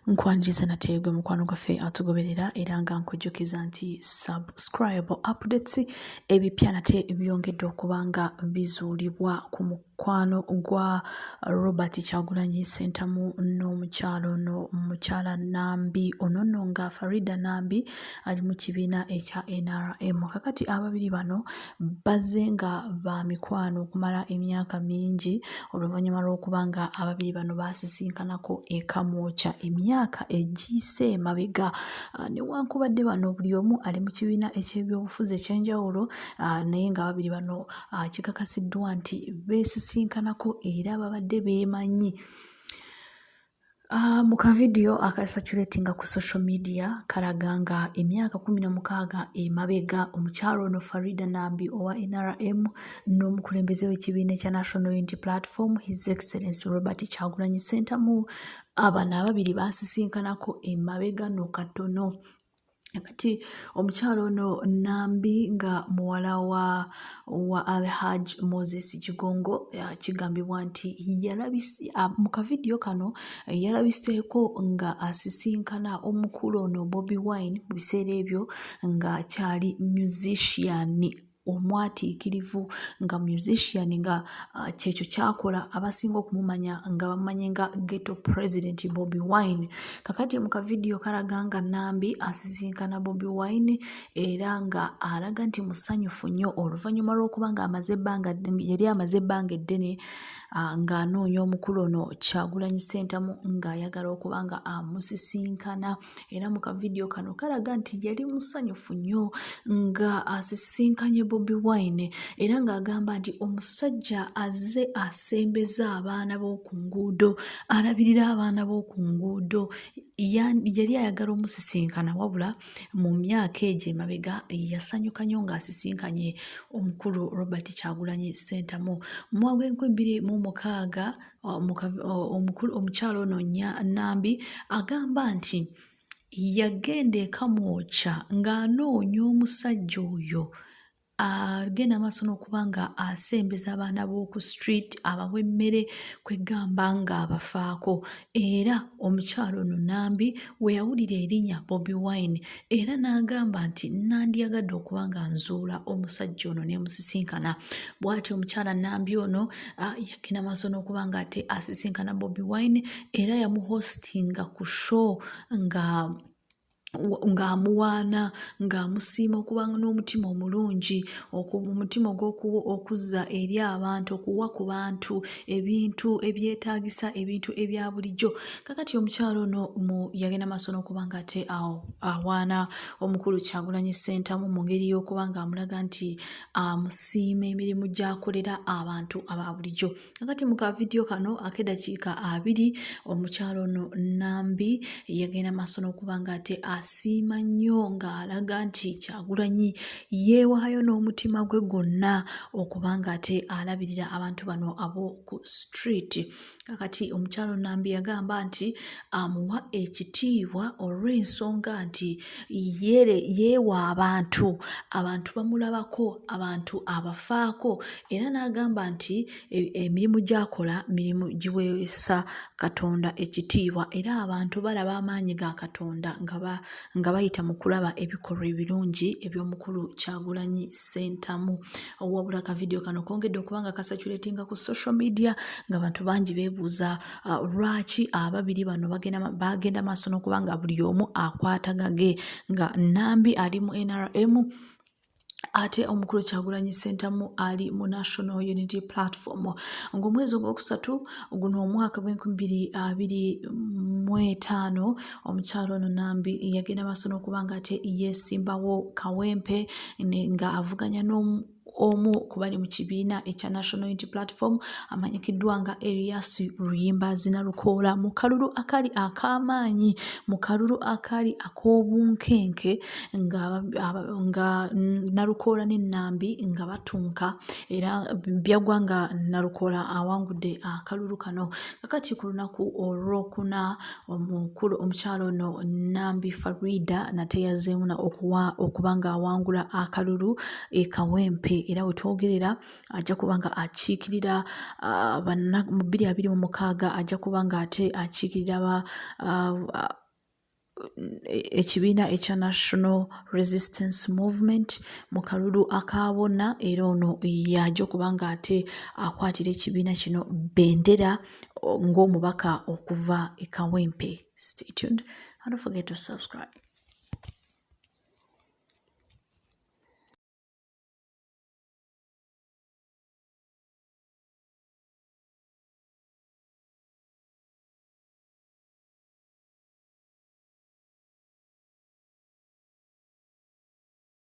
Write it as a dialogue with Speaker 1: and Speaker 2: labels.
Speaker 1: Nkwaniriza nate gwe mukwano gwaffe atugoberera era nga nkujjukiza nti subscribe updates ebipya nate byongedde okuba nga bizuulibwa ku mukwano gwa Robert Kyagulanyi Ssentamu n'omukyala ono mukyala Nambi ono nga Farida Nambi ali mu kibiina ekya NRM. Kakati ababiri bano bazze nga ba mikwano okumala emyaka mingi oluvannyuma lw'okuba nga ababiri bano baasisinkanako e Kamwokya emyaka egiyise emabega. Newankubadde bano buli omu ali mu kibiina eky'ebyobufuzi ekyenjawulo naye nga ababiri bano kikakasiddwa nti beesisinkanako era babadde beemanyi. Mu kavidiyo akasaculatinga ku social media kalaga nga emyaka 16 emabega omukyalo ono Farida Nambi owa NRM n'omukulembeze w'ekibiina ekya National Unity Platform His Excellency Robert Kyagulanyi Ssentamu abano ababiri baasisinkanako emabega no katono. Kati omukyalo ono Nambi nga muwala wa Alhaj Moses Kigongo kigambibwa nti mu kavidiyo kano yalabiseeko nga asisinkana omukulu ono Bobi Wine mu biseera ebyo nga kyali musician omwatiikirivu nga musician nga kyekyo kyakola abasinga okumumanya nga bamanye nga ghetto president Bobi Wine. Kakati mu kavidiyo kalaga nga Nambi asisinkana Bobi Wine era nga alaga nti musanyufu nnyo oluvannyuma lw'okuba nga yali amaze ebbanga eddene ng'anoonya omukulu ono Kyagulanyi Ssentamu ng'ayagala okuba nga amusisinkana era mu kavidiyo kano kalaga nti yali musanyufu nnyo nga asisinkanye Bobi Wine era ng'agamba nti omusajja azze asembeza abaana b'oku nguudo, alabirira abaana b'oku nguudo. Yali ayagala omusisinkana wabula mu myaka egyo emabega yasanyuka nnyo ng'asisinkanye omukulu Robert Kyagulanyi Ssentamu. Mu mwaka gw'e2026 omukyalo ono Nambi agamba nti yagenda e Kamwokya ng'anoonya omusajja oyo agenda maaso n'okuba nga asembeza abaana b'oku street abawa emmere kwegamba nga abafaako. Era omukyalo ono Nambi we yawulira erinnya Bobi Wine era n'agamba nti nandyagadde okuba nga nzuula omusajja ono ne musisinkana. Bw'atyo omukyala Nambi ono yagenda maaso n'okuba nga ate asisinkana Bobi Wine era yamuhostinga ku show ng'amuwaana ng'amusiima okuba n'omutima omulungi omutima ogw'okuzza eri abantu okuwa ku bantu ebintu ebyetaagisa ebintu ebya bulijjo. Kakati omukyalo ono yagenda maaso n'okuba nga ate awaana omukulu Kyagulanyi Ssentamu mu ngeri y'okuba nga amulaga nti amusiima emirimu gy'akolera abantu aba bulijjo. Kakati mu kavidiyo kano ak'eddakiika 2 omukyalo ono Nambi yagenda maaso n'okuba nga ate asiima nnyo ng'alaga nti Kyagulanyi yeewaayo n'omutima gwe gwonna okuba nga ate alabirira abantu bano ab'oku street. Kakati omukyalo Nambi yagamba nti amuwa ekitiibwa olw'ensonga nti yeewa abantu bamulabako, abantu abafaako era n'agamba nti emirimu gy'akola mirimu giweesa Katonda ekitiibwa era abantu balaba amaanyi ga Katonda nga bayita mu kulaba ebikolwa ebirungi eby'omukulu Kyagulanyi Ssentamu. Wabula akavidiyo kano kongedde okuba nga kasaculatinga ku social media ng'abantu bangi beebuuza lwaki ababiri bano bagenda maaso n'okuba nga buli omu akwatagage nga Nambi ali mu NRM ate omukulu Kyagulanyi Ssentamu ali mu National Unity Platform. Ng'omwezi ogwokusatu guno omwaka gw'2025 omukyalo ono Nambi yagenda maaso n'okuba nga ate yeesimbawo kawempe nga avuganya omu ku bali mu kibiina ekya National Unity Platform amanyikiddwa nga Erias Luyimba Zinalukoola mu kalulu akali ak'amaanyi, mu kalulu akali ak'obunkenke nga Nalukoola ne Nambi nga batunka era byagwa nga Nalukoola awangudde akalulu kano. Kakati ku lunaku olwokuna omukyalo ono Nambi Farida nate yazzeemu okuba nga awangula akalulu e Kawempe era wetwogerera ajja kuba nga akiikirira mu 2026 ajja kuba nga ate akiikirira ekibiina ekya National Resistance Movement mu kalulu akabona, era ono yajja okuba nga ate akwatira ekibiina kino bendera ng'omubaka okuva e Kawempe. Stay tuned and don't forget to subscribe.